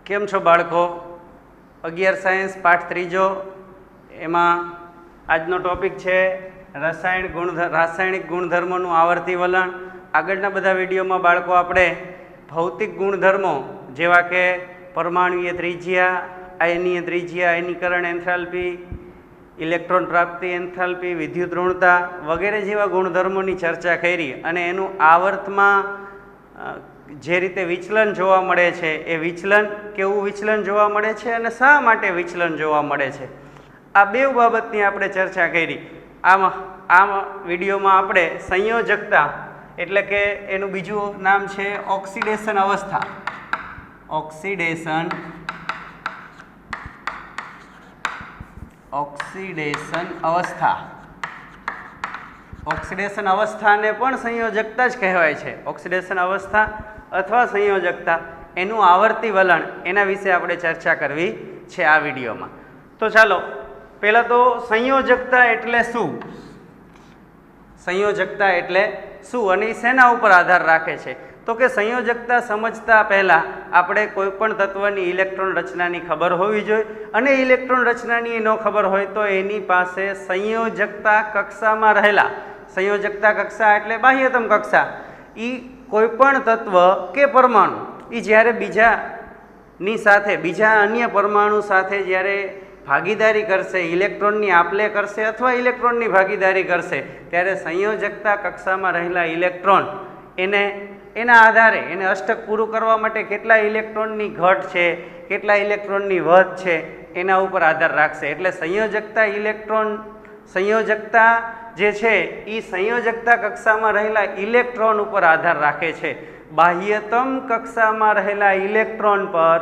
કેમ છો બાળકો? 11 સાયન્સ પાઠ ત્રીજો, એમાં આજનો ટોપિક છે રાસાયણિક ગુણધર્મોનું આવર્તી વલણ. આગળના બધા વિડીયોમાં બાળકો આપણે ભૌતિક ગુણધર્મો જેવા કે પરમાણુય ત્રિજ્યા, આયનીય ત્રિજ્યા, આયનીકરણ એન્થાલ્પી, ઇલેક્ટ્રોન પ્રાપ્તિ એન્થાલ્પી, વિદ્યુત ઋણતા વગેરે જેવા ગુણધર્મોની ચર્ચા કરી અને એનું આવર્તમાં જે રીતે વિચલન જોવા મળે છે એ વિચલન કેવું વિચલન જોવા મળે છે અને શા માટે વિચલન જોવા મળે છે, આ બે બાબતની આપણે ચર્ચા કરી. આ વિડીયોમાં આપણે સંયોજકતા એટલે કે એનું બીજું નામ છે ઓક્સિડેશન અવસ્થા. ઓક્સિડેશન અવસ્થાને પણ સંયોજકતા જ કહેવાય છે. ઓક્સિડેશન અવસ્થા અથવા સંયોજકતા, એનું આવર્તી વલણ, એના વિશે આપણે ચર્ચા કરવી છે આ વિડીયોમાં. તો ચાલો પહેલાં તો સંયોજકતા એટલે શું, સંયોજકતા એટલે શું અને એ શેના ઉપર આધાર રાખે છે? તો કે સંયોજકતા સમજતા પહેલાં આપણે કોઈ પણ તત્વની ઇલેક્ટ્રોન રચનાની ખબર હોવી જોઈએ, અને ઇલેક્ટ્રોન રચનાની ન ખબર હોય તો એની પાસે સંયોજકતા કક્ષામાં રહેલા, સંયોજકતા કક્ષા એટલે બાહ્યતમ કક્ષા, એ કોઈ પણ તત્વ કે પરમાણુ એ જ્યારે બીજાની સાથે, બીજા અન્ય પરમાણુ સાથે જ્યારે ભાગીદારી કરશે, ઇલેક્ટ્રોનની આપલે કરશે અથવા ઇલેક્ટ્રોનની ભાગીદારી કરશે, ત્યારે સંયોજકતા કક્ષામાં રહેલા ઇલેક્ટ્રોન એના આધારે એને અષ્ટક પૂરું કરવા માટે કેટલા ઇલેક્ટ્રોનની ઘટ છે, કેટલા ઇલેક્ટ્રોનની વધ છે, એના ઉપર આધાર રાખશે. એટલે સંયોજકતા જે છે એ સંયોજકતા કક્ષામાં રહેલા ઇલેક્ટ્રોન ઉપર આધાર રાખે છે. બાહ્યતમ કક્ષામાં રહેલા ઇલેક્ટ્રોન પર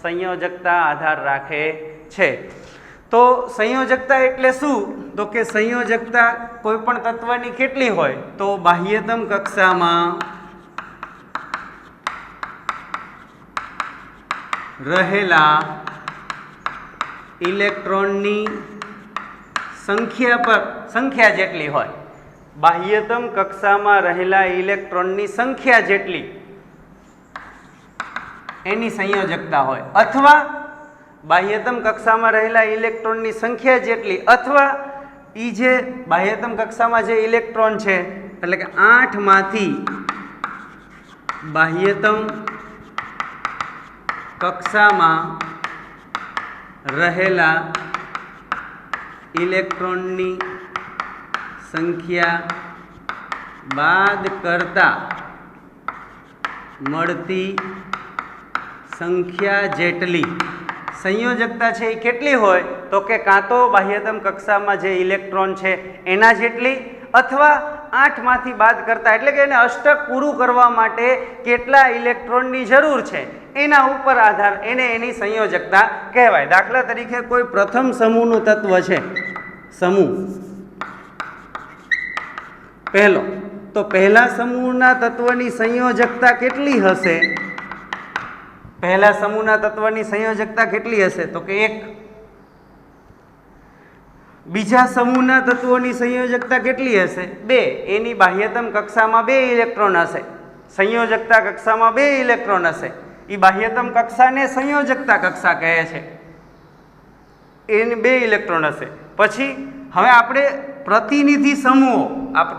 સંયોજકતા આધાર રાખે છે. તો સંયોજકતા એટલે શું? તો કે સંયોજકતા કોઈ પણ તત્વની કેટલી હોય? તો બાહ્યતમ કક્ષામાં રહેલા ઇલેક્ટ્રોનની સંખ્યા જેટલી હોય. બાહ્યતમ કક્ષામાં રહેલા ઇલેક્ટ્રોનની સંખ્યા જેટલી એની સંયોજકતા હોય, અથવા બાહ્યતમ કક્ષામાં રહેલા ઇલેક્ટ્રોનની સંખ્યા જેટલી, અથવા એ જે બાહ્યતમ કક્ષામાં જે ઇલેક્ટ્રોન છે એટલે કે 8 માંથી બાહ્યતમ કક્ષામાં રહેલા ઇલેક્ટ્રોનની સંખ્યા બાદ કરતા મળતી સંખ્યા જેટલી સંયોજકતા છે એ કેટલી હોય? તો કે કાં તો બાહ્યતમ કક્ષામાં જે ઇલેક્ટ્રોન છે એના જેટલી, અથવા 8 માંથી બાદ કરતા એટલે કે એને અષ્ટક પૂરું કરવા માટે કેટલા ઇલેક્ટ્રોનની જરૂર છે એના ઉપર આધાર, એને એની સંયોજકતા કહેવાય. દાખલા તરીકે કોઈ પ્રથમ સમૂહનું તત્વ છે, સમૂહ પહેલો, તો પહેલા સમૂહના તત્વની સંયોજકતા કેટલી હશે? પહેલા સમૂહના તત્વની સંયોજકતા કેટલી હશે? તો કે 1. બીજા સમૂહના તત્વોની સંયોજકતા કેટલી હશે? 2. એની બાહ્યતમ કક્ષામાં 2 ઇલેક્ટ્રોન હશે, સંયોજકતા કક્ષામાં 2 ઇલેક્ટ્રોન હશે. એ બાહ્યતમ કક્ષાને સંયોજકતા કક્ષા કહે છે, એની 2 ઇલેક્ટ્રોન હશે. પછી હવે આપણે પ્રતિનિધિ સમૂહો,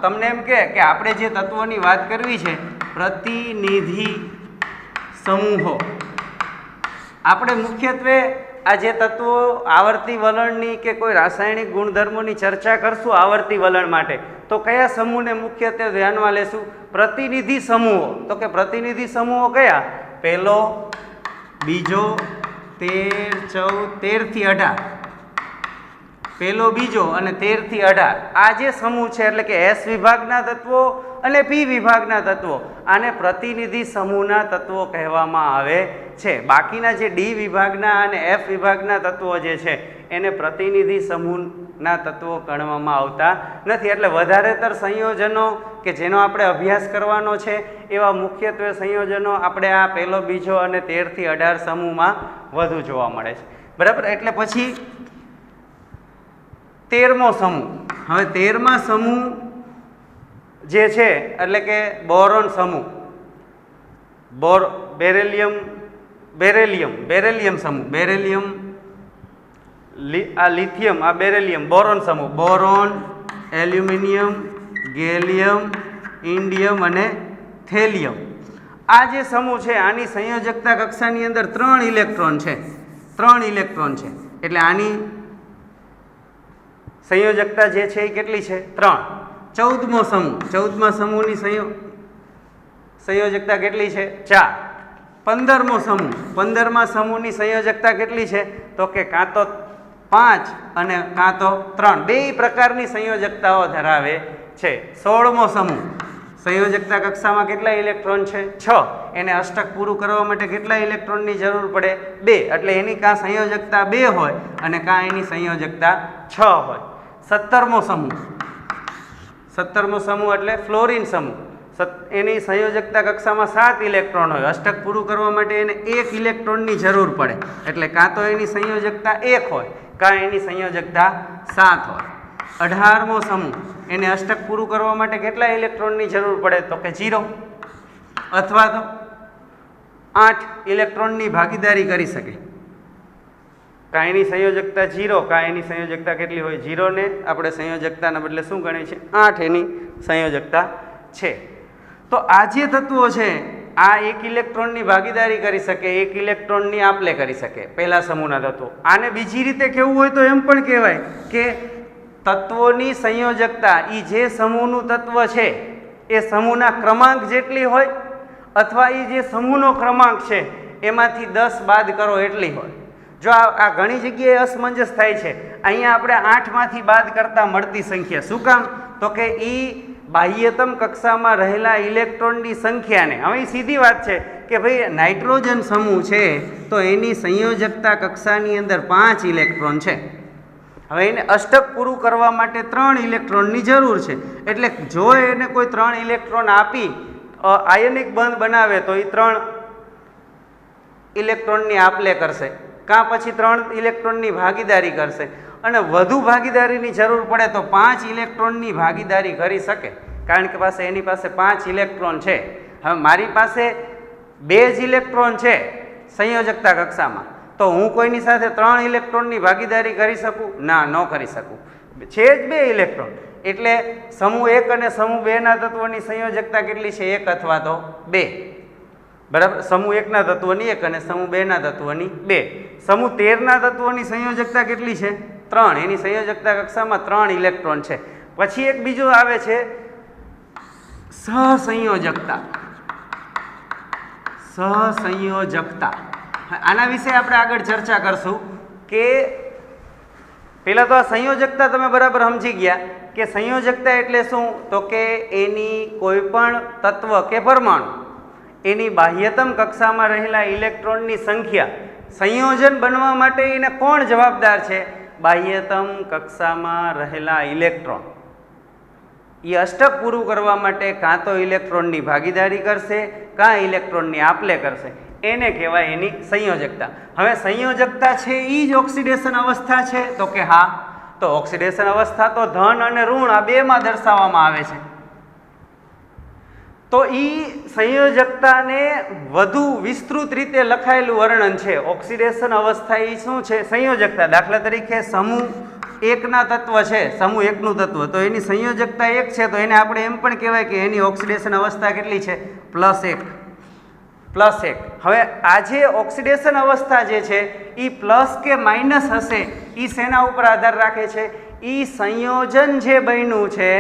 તમને એમ કે આપણે જે તત્વોની વાત કરવી છે, પ્રતિનિધિ સમૂહો, આપણે મુખ્યત્વે આ જે તત્વો આવર્તી વલણની કે કોઈ રાસાયણિક ગુણધર્મોની ચર્ચા કરશું આવર્તી વલણ માટે, તો કયા સમૂહને મુખ્યત્વે ધ્યાનમાં લેશું? પ્રતિનિધિ સમૂહો. તો કે પ્રતિનિધિ સમૂહો કયા? પહેલો, બીજો, 13, 14, 13 થી 18, પહેલો, બીજો અને 13 થી 18 આ જે સમૂહ છે એટલે કે S વિભાગના તત્વો અને P વિભાગના તત્વો, આને પ્રતિનિધિ સમૂહના તત્વો કહેવામાં આવે છે. બાકીના જે D વિભાગના અને F વિભાગના તત્વો જે છે એને પ્રતિનિધિ સમૂહના તત્વો ગણવામાં આવતા નથી. એટલે વધારેતર સંયોજનો કે જેનો આપણે અભ્યાસ કરવાનો છે એવા મુખ્યત્વે સંયોજનો આપણે આ પહેલો, બીજો અને 13 થી 18 સમૂહમાં વધુ જોવા મળે છે. બરાબર. એટલે પછી 13મો સમૂહ. હવે 13મા સમૂહ જે છે એટલે કે બોરોન સમૂહ, બેરિલિયમ બેરેલિયમ સમૂહ, બેરેલિયમ, આ લિથિયમ, આ બેરેલિયમ, બોરોન સમૂહ, બોરોન, એલ્યુમિનિયમ, ગેલિયમ, ઇન્ડિયમ અને થેલિયમ. આ જે સમૂહ છે આની સંયોજકતા કક્ષાની અંદર 3 ઇલેક્ટ્રોન છે, 3 ઇલેક્ટ્રોન છે. એટલે આની સંયોજકતા જે છે એ કેટલી છે? 3. 14મો સમૂહ, 14મા સમૂહની સંયોજકતા કેટલી છે? 4. 15મો સમૂહ, 15મા સમૂહની સંયોજકતા કેટલી છે? તો કે કાં તો 5 અને કાં તો 3, બે પ્રકારની સંયોજકતાઓ ધરાવે છે. 16મો સમૂહ, સંયોજકતા કક્ષામાં કેટલા ઇલેક્ટ્રોન છે? 6. એને અષ્ટક પૂરું કરવા માટે કેટલા ઇલેક્ટ્રોનની જરૂર પડે? 2. એટલે એની કાં સંયોજકતા 2 હોય અને કાં એની સંયોજકતા 6 હોય. 17મો સમૂહ, 17મો સમૂહ એટલે ફ્લોરિન સમૂહ. એની સંયોજકતા કક્ષામાં 7 ઇલેક્ટ્રોન હોય. અષ્ટક પૂરું કરવા માટે એને 1 ઇલેક્ટ્રોનની જરૂર પડે. એટલે કાં તો એની સંયોજકતા 1 હોય કાં એની સંયોજકતા 7 હોય. 18મો સમૂહ, એને અષ્ટક પૂરું કરવા માટે કેટલા ઇલેક્ટ્રોનની જરૂર પડે? તો કે 0 અથવા તો 8 ઇલેક્ટ્રોનની ભાગીદારી કરી શકે. કાં એની સંયોજકતા 0 કાં એની સંયોજકતા કેટલી હોય? 0 ને આપણે સંયોજકતાના બદલે શું ગણીએ છીએ? 8 એની સંયોજકતા છે. તો આ જે તત્વો છે આ 1 ઇલેક્ટ્રોનની ભાગીદારી કરી શકે, 1 ઇલેક્ટ્રોનની આપલે કરી શકે, પહેલા સમૂહના તત્વો. આને બીજી રીતે કહેવું હોય તો એમ પણ કહેવાય કે તત્વોની સંયોજકતા એ જે સમૂહનું તત્વ છે એ સમૂહના ક્રમાંક જેટલી હોય અથવા એ જે સમૂહનો ક્રમાંક છે એમાંથી 10 બાદ કરો એટલી હોય. જો આ ઘણી જગ્યાએ અસમંજસ થાય છે. અહીંયા આપણે 8માંથી બાદ કરતા મળતી સંખ્યા. શું કામ? તો કે એ બાહ્યતમ કક્ષામાં રહેલા ઇલેક્ટ્રોનની સંખ્યાને, હવે સીધી વાત છે કે ભાઈ નાઇટ્રોજન સમૂહ છે તો એની સંયોજકતા કક્ષાની અંદર 5 ઇલેક્ટ્રોન છે. હવે એને અષ્ટક પૂરું કરવા માટે 3 ઇલેક્ટ્રોનની જરૂર છે. એટલે જો એને કોઈ 3 ઇલેક્ટ્રોન આપી આયનિક બંધ બનાવે તો એ 3 ઇલેક્ટ્રોનની આપલે કરશે, કાં પછી 3 ઇલેક્ટ્રોનની ભાગીદારી કરશે. અને વધુ ભાગીદારીની જરૂર પડે તો 5 ઇલેક્ટ્રોનની ભાગીદારી કરી શકે, કારણ કે એની પાસે 5 ઇલેક્ટ્રોન છે. હવે મારી પાસે 2 જ ઇલેક્ટ્રોન છે સંયોજકતા કક્ષામાં, તો હું કોઈની સાથે 3 ઇલેક્ટ્રોનની ભાગીદારી કરી શકું? ના, ન કરી શકું. છે જ 2 ઇલેક્ટ્રોન. એટલે સમૂહ 1 અને સમૂહ 2ના તત્વોની સંયોજકતા કેટલી છે? 1 અથવા તો 2. બરાબર. સમૂહ 1ના તત્વોની 1 અને સમૂહ 2ના તત્વોની 2. સમૂહ 13ના તત્વોની સંયોજકતા કેટલી છે? 3. એની સંયોજકતા કક્ષામાં 3 ઇલેક્ટ્રોન છે. પછી એક બીજું આવે છે સહસંયોજકતા. સહસંયોજકતા, આના વિશે આપણે આગળ ચર્ચા કરશું. કે પહેલાં તો આ સંયોજકતા તમે બરાબર સમજી ગયા કે સંયોજકતા એટલે શું? તો કે એની કોઈ પણ તત્વ કે પરમાણુ એની બાહ્યતમ કક્ષામાં રહેલા ઇલેક્ટ્રોનની સંખ્યા, સંયોજન બનવા માટે એને કોણ જવાબદાર છે? બાહ્યતમ કક્ષામાં રહેલા ઇલેક્ટ્રોન. એ અષ્ટક પૂરું કરવા માટે કાં તો ઇલેક્ટ્રોનની ભાગીદારી કરશે કાં ઇલેક્ટ્રોનની આપલે કરશે. એને કહેવાય એની સંયોજકતા. હવે સંયોજકતા છે એ જ ઓક્સિડેશન અવસ્થા છે? તો કે હા. તો ઓક્સિડેશન અવસ્થા તો ધન અને ઋણ આ બેમાં દર્શાવવામાં આવે છે. તો એ સંયોજકતાને વધુ વિસ્તૃત રીતે લખાયેલું વર્ણન છે. ઓક્સિડેશન અવસ્થા એ શું છે? સંયોજકતા. દાખલા તરીકે સમૂહ 1ના તત્વ છે, સમૂહ 1નું તત્વ, તો એની સંયોજકતા 1 છે, તો એને આપણે એમ પણ કહેવાય કે એની ઓક્સિડેશન અવસ્થા કેટલી છે? +1. હવે આ જે ઓક્સિડેશન અવસ્થા જે છે એ પ્લસ કે માઇનસ હશે એ શેના ઉપર આધાર રાખે છે? એ સંયોજન જે બન્યું છે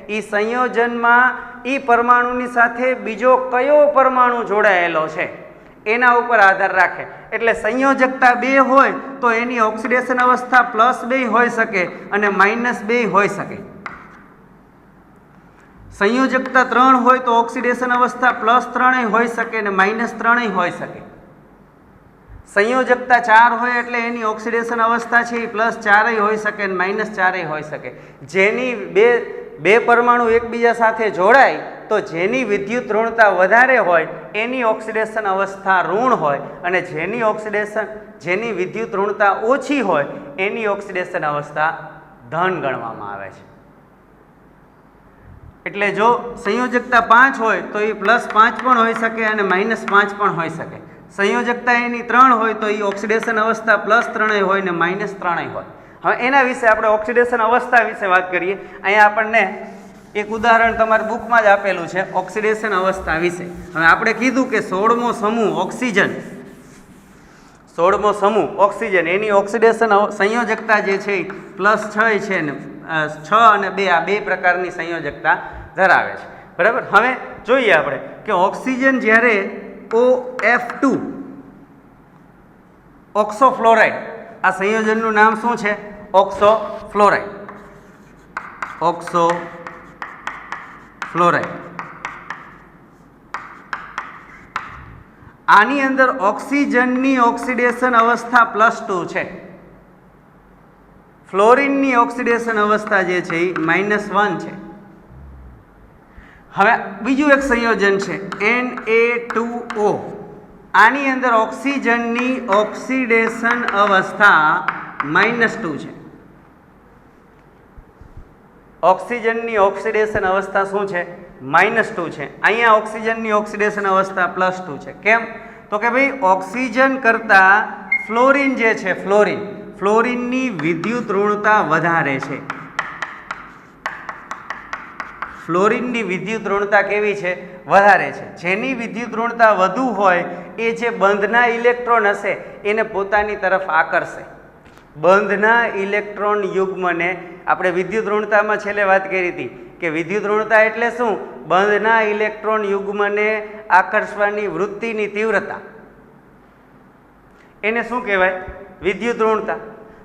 એ સંયોજનમાં એ પરમાણુની સાથે બીજો કયો પરમાણુ જોડાયેલો છે એના ઉપર આધાર રાખે. એટલે સંયોજકતા 2 હોય તો એની ઓક્સિડેશન અવસ્થા +2 હોઈ શકે અને -2 હોઈ શકે. સંયોજકતા 3 હોય તો ઓક્સિડેશન અવસ્થા +3 હોઈ શકે અને -3 હોઈ શકે. સંયોજકતા 4 હોય એટલે એની ઓક્સિડેશન અવસ્થા છે એ +4 હોઈ શકે અને -4 હોઈ શકે. જેની બે પરમાણુ એકબીજા સાથે જોડાય તો જેની વિદ્યુત ઋણતા વધારે હોય એની ઓક્સિડેશન અવસ્થા ઋણ હોય અને જેની વિદ્યુત ઋણતા ઓછી હોય એની ઓક્સિડેશન અવસ્થા ધન ગણવામાં આવે છે. એટલે જો સંયોજકતા 5 હોય તો એ +5 પણ હોઈ શકે અને -5 પણ હોઈ શકે. સંયોજકતા એની 3 હોય તો એ ઓક્સિડેશન અવસ્થા +3 હોય ને -3 હોય. હવે એના વિશે આપણે ઓક્સિડેશન અવસ્થા વિશે વાત કરીએ. અહીંયા આપણને એક ઉદાહરણ તમારી બુકમાં જ આપેલું છે ઓક્સિડેશન અવસ્થા વિશે. હવે આપણે કીધું કે 16મો સમૂહ ઓક્સિજન, 16મો સમૂહ ઓક્સિજન એની ઓક્સિડેશન સંયોજકતા જે છે એ +6 છે ને 6 અને 2 આ બે પ્રકારની સંયોજકતા ધરાવે છે. બરાબર. હવે જોઈએ આપણે કે ઓક્સિજન જ્યારે OF2 ઓક્સો ફ્લોરાઇડ, આ સંયોજનનું નામ શું છે? Oxo fluoride. Oxo fluoride. આની અંદર ઓક્સિજનની ઓક્સિડેશન અવસ્થા +2 છે. ફ્લોરિનની ઓક્સિડેશન અવસ્થા જે છે એ -1 છે. હવે બીજું એક સંયોજન છે Na2O. આની અંદર ઓક્સિજનની ઓક્સિડેશન અવસ્થા -2 છે. ઓક્સિજનની ઓક્સિડેશન અવસ્થા શું છે? -2 છે. અહીંયા ઓક્સિજનની ઓક્સિડેશન અવસ્થા +2 છે. કેમ? તો કે ભાઈ ઓક્સિજન કરતાં ફ્લોરિન જે છે, ફ્લોરિનની વિદ્યુત ઋણતા વધારે છે. ફ્લોરિનની વિદ્યુત ઋણતા કેવી છે? વધારે છે. જેની વિદ્યુત ઋણતા વધુ હોય એ જે બંધના ઇલેક્ટ્રોન હશે એને પોતાની તરફ આકર્ષે. બંધના ઇલેક્ટ્રોન યુગ્મને આપણે વિદ્યુત ઋણતામાં છેલ્લે વાત કરી હતી કે વિદ્યુત ઋણતા એટલે શું? બંધના ઇલેક્ટ્રોન યુગ્મને આકર્ષવાની વૃત્તિની તીવ્રતા, એને શું કહેવાય? વિદ્યુત ઋણતા.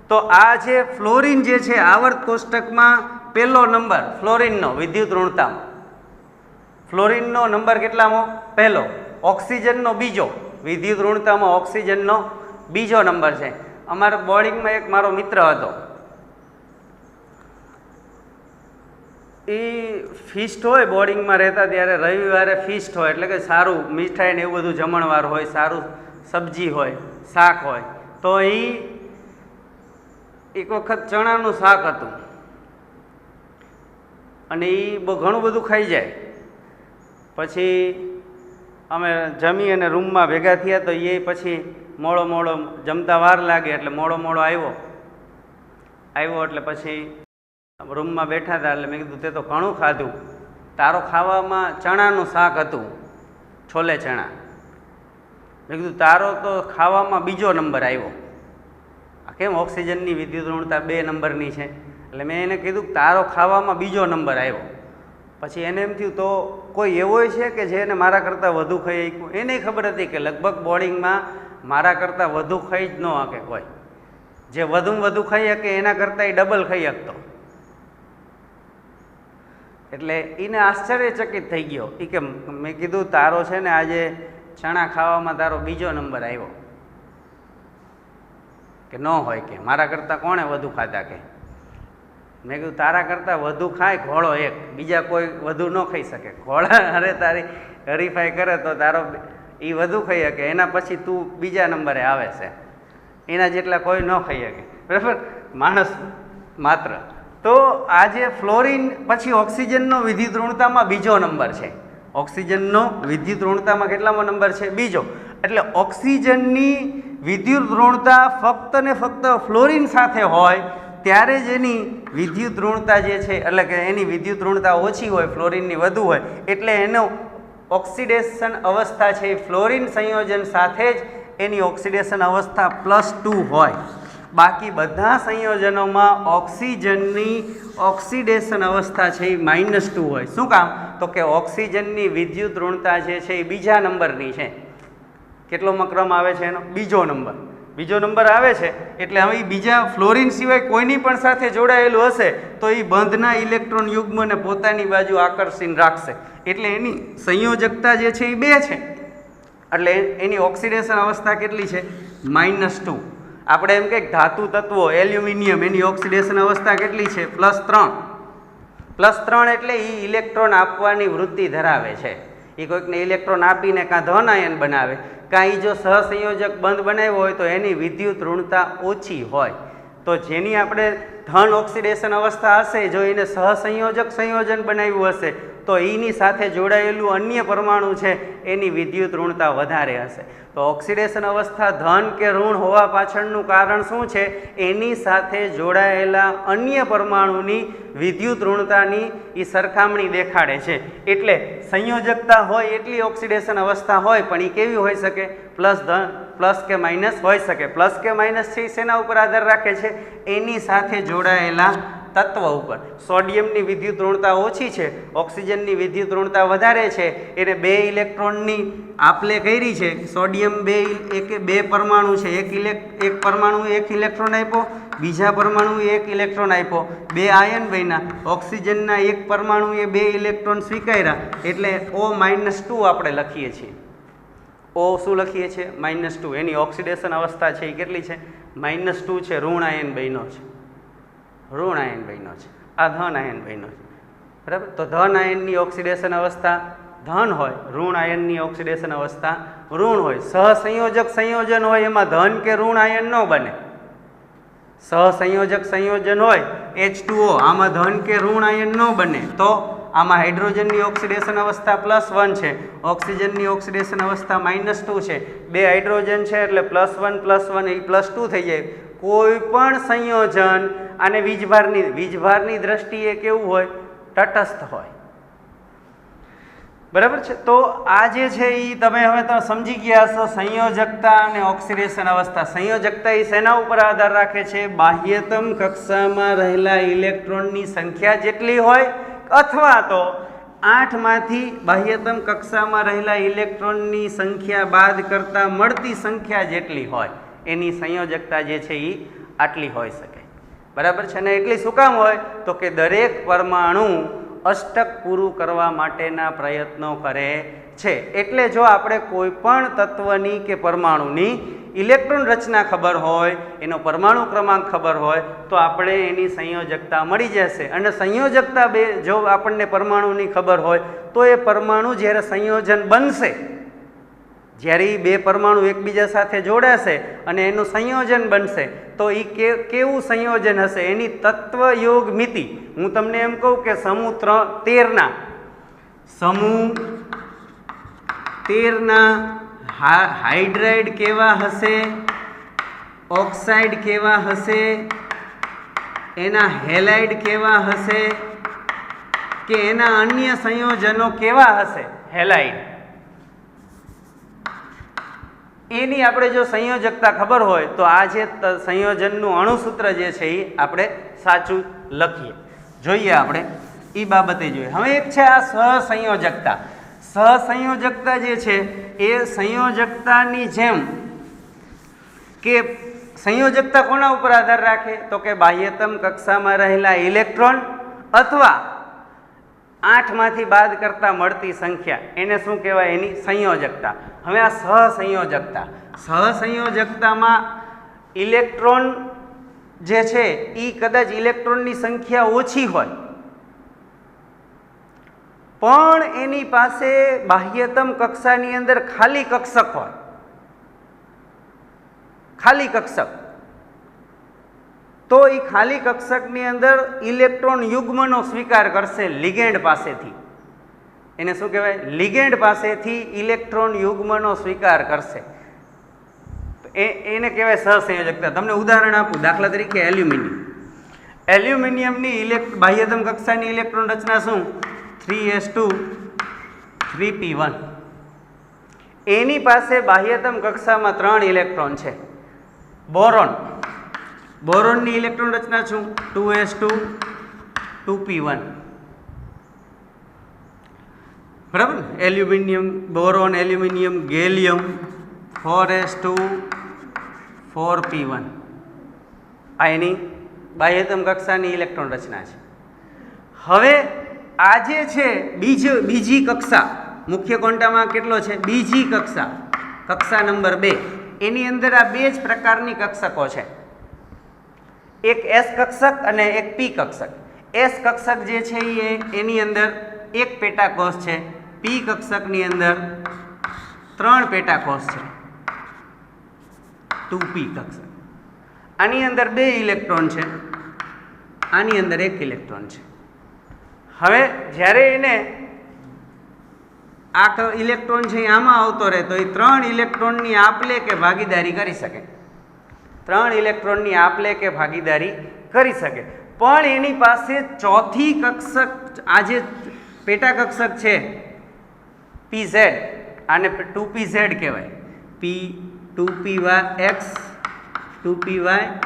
તો આ જે ફ્લોરિન જે છે આવર્ત કોષ્ટકમાં પહેલો નંબર ફ્લોરિનનો વિદ્યુત ઋણતામાં, ફ્લોરિનનો નંબર કેટલામો? પહેલો. ઓક્સિજનનો બીજો વિદ્યુત ઋણતામાં, ઓક્સિજનનો બીજો નંબર છે. અમારા બોર્ડિંગમાં એક મારો મિત્ર હતો, એ ફીસ્ટ હોય બોર્ડિંગમાં રહેતા ત્યારે રવિવારે ફીસ્ટ હોય એટલે કે સારું મીઠાઈ ને એવું બધું જમણવાર હોય, સારું સબ્જી હોય, શાક હોય. તો એ એક વખત ચણાનું શાક હતું અને એ બહુ ઘણું બધું ખાઈ જાય. પછી અમે જમી અને રૂમમાં ભેગા થયા તો એ પછી મોડો જમતા વાર લાગે એટલે મોડો આવ્યો એટલે પછી રૂમમાં બેઠા હતા એટલે મેં કીધું તે તો ઘણું ખાધું, તારો ખાવામાં ચણાનું શાક હતું, છોલે ચણા. મેં કીધું તારો તો ખાવામાં બીજો નંબર આવ્યો. આ કેમ? ઓક્સિજનની વિદ્યુત ઋણતા 2 નંબરની છે. એટલે મેં એને કીધું કે તારો ખાવામાં બીજો નંબર આવ્યો. પછી એને એમ થયું તો કોઈ એવો છે કે જેને મારા કરતાં વધુ ખાઈ શક્યું? એને ખબર હતી કે લગભગ બોર્ડિંગમાં મારા કરતાં વધુ ખાઈ જ ન શકે કોઈ. જે વધુ ખાઈ શકે એના કરતાં એ ડબલ ખાઈ શકતો. એટલે એને આશ્ચર્યચકિત થઈ ગયો. એ કે મેં કીધું તારો છે ને આજે ચણા ખાવામાં તારો બીજો નંબર આવ્યો. કે ન હોય કે મારા કરતાં કોણે વધુ ખાધા કે? મેં કીધું તારા કરતાં વધુ ખાય ઘોડો એક, બીજા કોઈ વધુ ન ખાઈ શકે. ઘોડા અરે તારી હરીફાઈ કરે તો તારો એ વધુ ખાઈ શકે, એના પછી તું બીજા નંબરે આવે છે, એના જેટલા કોઈ ન ખાઈ શકે. બરાબર? માણસ માત્ર. તો આજે ફ્લોરિન પછી ઓક્સિજનનો વિદ્યુત ઋણતામાં બીજો નંબર છે. ઓક્સિજનનો વિદ્યુત ઋણતામાં કેટલામો નંબર છે? બીજો. એટલે ઓક્સિજનની વિદ્યુત ઋણતા ફક્ત ને ફક્ત ફ્લોરિન સાથે હોય ત્યારે જ એની વિદ્યુત ઋણતા જે છે એટલે કે એની વિદ્યુત ઋણતા ઓછી હોય, ફ્લોરિનની વધુ હોય, એટલે એનો ઓક્સિડેશન અવસ્થા છે એ ફ્લોરિન સંયોજન સાથે જ એની ઓક્સિડેશન અવસ્થા +2 હોય. બાકી બધા સંયોજનોમાં ઓક્સિજનની ઓક્સિડેશન અવસ્થા છે એ -2 હોય. શું કામ? તો કે ઓક્સિજનની વિદ્યુત ઋણતા જે છે એ બીજા નંબરની છે. કેટલોમો ક્રમ આવે છે એનો? બીજો નંબર આવે છે. એટલે હવે બીજા ફ્લોરિન સિવાય કોઈની પણ સાથે જોડાયેલું હશે તો એ બંધના ઇલેક્ટ્રોન યુગ્મને પોતાની બાજુ આકર્ષીને રાખશે. એટલે એની સંયોજકતા જે છે એ 2 છે. એટલે એની ઓક્સિડેશન અવસ્થા કેટલી છે? -2. આપણે એમ કે ધાતુ તત્વો એલ્યુમિનિયમ એની ઓક્સિડેશન અવસ્થા કેટલી છે? +3 એટલે એ ઇલેક્ટ્રોન આપવાની વૃત્તિ ધરાવે છે. એ કોઈકને ઇલેક્ટ્રોન આપીને કાં ધન આયન બનાવે, કાં એ જો સહસંયોજક બંધ બનાવ્યો હોય તો એની વિદ્યુત ઋણતા ઓછી હોય. તો જેની આપણે ધન ઓક્સિડેશન અવસ્થા હશે, જો એને સહસંયોજક સંયોજન બનાવ્યું હશે તો એની સાથે જોડાયેલું અન્ય પરમાણુ છે એની વિદ્યુત ઋણતા વધારે હશે. તો ઓક્સિડેશન અવસ્થા ધન કે ઋણ હોવા પાછળનું કારણ શું છે? એની સાથે જોડાયેલા અન્ય પરમાણુની વિદ્યુત ઋણતાની એ સરખામણી દેખાડે છે. એટલે સંયોજકતા હોય એટલી ઓક્સિડેશન અવસ્થા હોય, પણ એ કેવી હોઈ શકે? પ્લસ કે માઇનસ હોઈ શકે. પ્લસ કે માઇનસ છે એ શેના ઉપર આધાર રાખે છે? એની સાથે જોડાયેલા તત્વ ઉપર. સોડિયમની વિદ્યુત ઋણતા ઓછી છે, ઓક્સિજનની વિદ્યુત ઋણતા વધારે છે, એને 2 ઇલેક્ટ્રોનની આપલે કરી છે. સોડિયમ બે પરમાણુ છે, એક પરમાણુ 1 ઇલેક્ટ્રોન આપ્યો, બીજા પરમાણુએ 1 ઇલેક્ટ્રોન આપ્યો, 2 આયન બન્યા. ઓક્સિજનના એક પરમાણુએ 2 ઇલેક્ટ્રોન સ્વીકાર્યા, એટલે O-2 આપણે લખીએ છીએ. O શું લખીએ છીએ? -2. એની ઓક્સિડેશન અવસ્થા છે એ કેટલી છે? -2 છે. ઋણ આયન બન્યો છે, ઋણ આયન બન્યો છે. આ ધન આયન બન્યો છે. બરાબર. તો ધન આયનની ઓક્સિડેશન અવસ્થા ધન હોય, ઋણ આયનની ઓક્સિડેશન અવસ્થા ઋણ હોય. સહસંયોજક સંયોજન હોય એમાં ધન કે ઋણ આયન ન બને. સહસંયોજક સંયોજન હોય H2O, આમાં ધન કે ઋણ આયન ન બને. તો આમાં હાઇડ્રોજનની ઓક્સિડેશન અવસ્થા +1 છે, ઓક્સિજનની ઓક્સિડેશન અવસ્થા -2 છે. 2 હાઇડ્રોજન છે એટલે +1 એ +2 થઈ જાય. કોઈ પણ સંયોજન અને વીજભારની દ્રષ્ટિએ કેવું હોય? તટસ્થ હોય. બરાબર છે. તો આ જે છે એ તમે હવે તો સમજી ગયા છો. સંયોજકતા અને ઓક્સિડેશન અવસ્થા. સંયોજકતા એ શેના ઉપર આધાર રાખે છે? બાહ્યતમ કક્ષામાં રહેલા ઇલેક્ટ્રોનની સંખ્યા જેટલી હોય, અથવા તો 8માંથી બાહ્યતમ કક્ષામાં રહેલા ઇલેક્ટ્રોનની સંખ્યા બાદ કરતા મળતી સંખ્યા જેટલી હોય, એની સંયોજકતા જે છે એ આટલી હોઈ શકે. બરાબર છે ને? એટલી શું કામ હોય? તો કે દરેક પરમાણુ અષ્ટક પૂરું કરવા માટેના પ્રયત્નો કરે છે. એટલે જો આપણે કોઈ પણ તત્વની કે પરમાણુની ઇલેક્ટ્રોન રચના ખબર હોય, એનો પરમાણુ ક્રમાંક ખબર હોય, તો આપણે એની સંયોજકતા મળી જશે. અને સંયોજકતા જો આપણને પરમાણુની ખબર હોય તો એ પરમાણુ જ્યારે સંયોજન બનશે, જ્યારે એ 2 પરમાણુ એકબીજા સાથે જોડાશે અને એનું સંયોજન બનશે, તો એ કેવું સંયોજન હશે? એની તત્વયોગ મિતિ. હું તમને એમ કહું કે સમૂહ 13ના હાઇડ્રાઇડ કેવા હશે, ઓક્સાઇડ કેવા હશે, એના હેલાઇડ કેવા હશે, કે એના અન્ય સંયોજનો કેવા હશે, હેલાઇડ, એની આપણે જો સંયોજકતા ખબર હોય તો આ જે સંયોજનનું અણુસૂત્ર જે છે એ આપણે સાચું લખીએ. જોઈએ આપણે એ બાબતે જોઈએ. હવે એક છે આ સહસંયોજકતા. સહસંયોજકતા જે છે એ સંયોજકતાની જેમ કે સંયોજકતા કોના ઉપર આધાર રાખે? તો કે બાહ્યતમ કક્ષામાં રહેલા ઇલેક્ટ્રોન અથવા 8માંથી બાદ કરતા મળતી સંખ્યા, એને શું કહેવાય? એની સંયોજકતા. હવે આ સહસંયોજકતામાં ઇલેક્ટ્રોન જે છે એ કદાચ ઇલેક્ટ્રોનની સંખ્યા ઓછી હોય, પણ એની પાસે બાહ્યતમ કક્ષાની અંદર ખાલી કક્ષક હોય. ખાલી કક્ષક, તો એ ખાલી કક્ષકની અંદર ઇલેક્ટ્રોન યુગ્મનો સ્વીકાર કરશે લિગેન્ડ પાસેથી. એને શું કહેવાય? લિગેન્ડ પાસેથી ઇલેક્ટ્રોન યુગ્મનો સ્વીકાર કરશે. એને કહેવાય સહસંયોજકતા. તમને ઉદાહરણ આપું. દાખલા તરીકે એલ્યુમિનિયમની બાહ્યતમ કક્ષાની ઇલેક્ટ્રોન રચના શું? 3s2 3p1. એની પાસે બાહ્યતમ કક્ષામાં 3 ઇલેક્ટ્રોન છે. બોરોનની ઇલેક્ટ્રોન રચના શું? 2s2 2p1. બરાબર ને? Aluminium, boron, aluminium, gallium 4s2 4p1. આ એની બાહ્યતમ કક્ષાની ઇલેક્ટ્રોન રચના છે. હવે આ જે છે બીજી કક્ષા, મુખ્ય ક્વોન્ટામાં કેટલો છે? બીજી કક્ષા નંબર 2. એની અંદર આ 2 જ પ્રકારની કક્ષકો છે. એક S કક્ષક અને એક P કક્ષક. S કક્ષક જે છે એની અંદર એક પેટાકોષ છે. P કક્ષકની અંદર 3 પેટાકોષ છે. 2p કક્ષક. આની અંદર 2 ઇલેક્ટ્રોન છે, આની અંદર 1 ઇલેક્ટ્રોન છે. હવે જ્યારે એને આ ઇલેક્ટ્રોન છે એ આમાં આવતો રહે તો એ 3 ઇલેક્ટ્રોનની આપલે કે ભાગીદારી કરી શકે, 3 ઇલેક્ટ્રોનની આપલે કે ભાગીદારી કરી શકે. પણ એની પાસે ચોથી કક્ષક, આ જે પેટા કક્ષક છે PZ, આને 2PZ કહેવાય, P2PyX 2py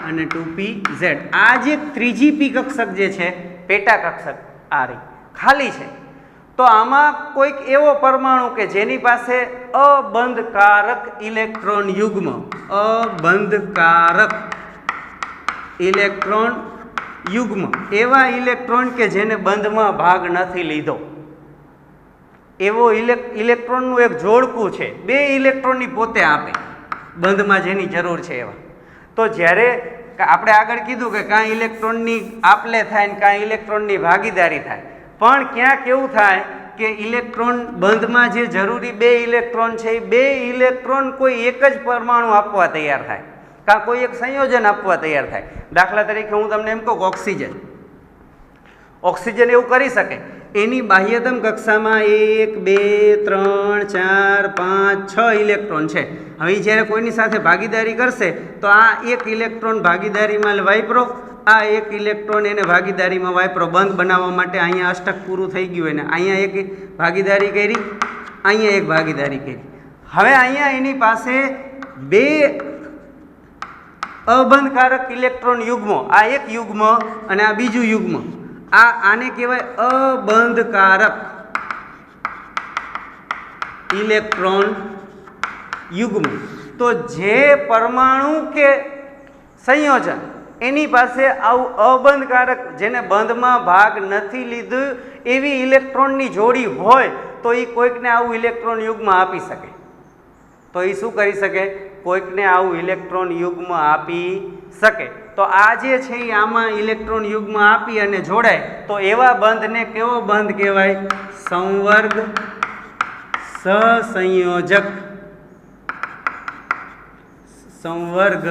અને 2pz. આ જે ત્રીજી પી કક્ષક જે છે પેટા કક્ષક આ રહી ખાલી છે. તો આમાં કોઈક એવો પરમાણુ કે જેની પાસે અબંધકારક ઇલેક્ટ્રોન યુગ્મ, અબંધકારક ઇલેક્ટ્રોન યુગ્મ, એવા ઇલેક્ટ્રોન કે જેને બંધમાં ભાગ નથી લીધો, એવો ઇલેક્ટ્રોનનું એક જોડકું છે, 2 ઇલેક્ટ્રોનની પોતે આપે બંધમાં જેની જરૂર છે એવા. તો જ્યારે આપણે આગળ કીધું કે કાં ઇલેક્ટ્રોનની આપલે થાય ને કાં ઇલેક્ટ્રોનની ભાગીદારી થાય, પણ ક્યાંક એવું થાય કે ઇલેક્ટ્રોન બંધમાં જે જરૂરી 2 ઇલેક્ટ્રોન છે એ 2 ઇલેક્ટ્રોન કોઈ એક જ પરમાણુ આપવા તૈયાર થાય, કાં કોઈ એક સંયોજન આપવા તૈયાર થાય. દાખલા તરીકે હું તમને એમ કહું કે ઓક્સિજન એવું કરી શકે, એની બાહ્યતમ કક્ષામાં 1 2 3 4 5 6 ઇલેક્ટ્રોન છે. હવે જ્યારે કોઈની સાથે ભાગીદારી કરશે તો આ એક ઇલેક્ટ્રોન ભાગીદારીમાં વાપરો, આ એક ઇલેક્ટ્રોન એને ભાગીદારીમાં વાપરો બંધ બનાવવા માટે. અહીંયા અષ્ટક પૂરું થઈ ગયું એને અહીંયા એક ભાગીદારી કરી, અહીંયા એક ભાગીદારી કરી. હવે અહીંયા એની પાસે 2 અબંધકારક ઇલેક્ટ્રોન યુગ્મો, આ એક યુગ્મ અને આ બીજું યુગ્મ, આને કહેવાય અબંધકારક ઇલેક્ટ્રોન યુગ્મ. તો જે પરમાણુ કે સંયોજન એની પાસે આવું અબંધકારક, જેને બંધમાં ભાગ નથી લીધું એવી ઇલેક્ટ્રોનની જોડી હોય તો એ કોઈકને આવું ઇલેક્ટ્રોન યુગ્મ આપી શકે. તો એ શું કરી શકે? કોઈકને આવું ઇલેક્ટ્રોન યુગ્મ આપી શકે. તો આ જે છે એ આમાં ઇલેક્ટ્રોન યુગ્મ આપી અને જોડાય તો એવા બંધને કેવો બંધ કહેવાય? સંવર્ગ સહસંયોજક. સંવર્ગ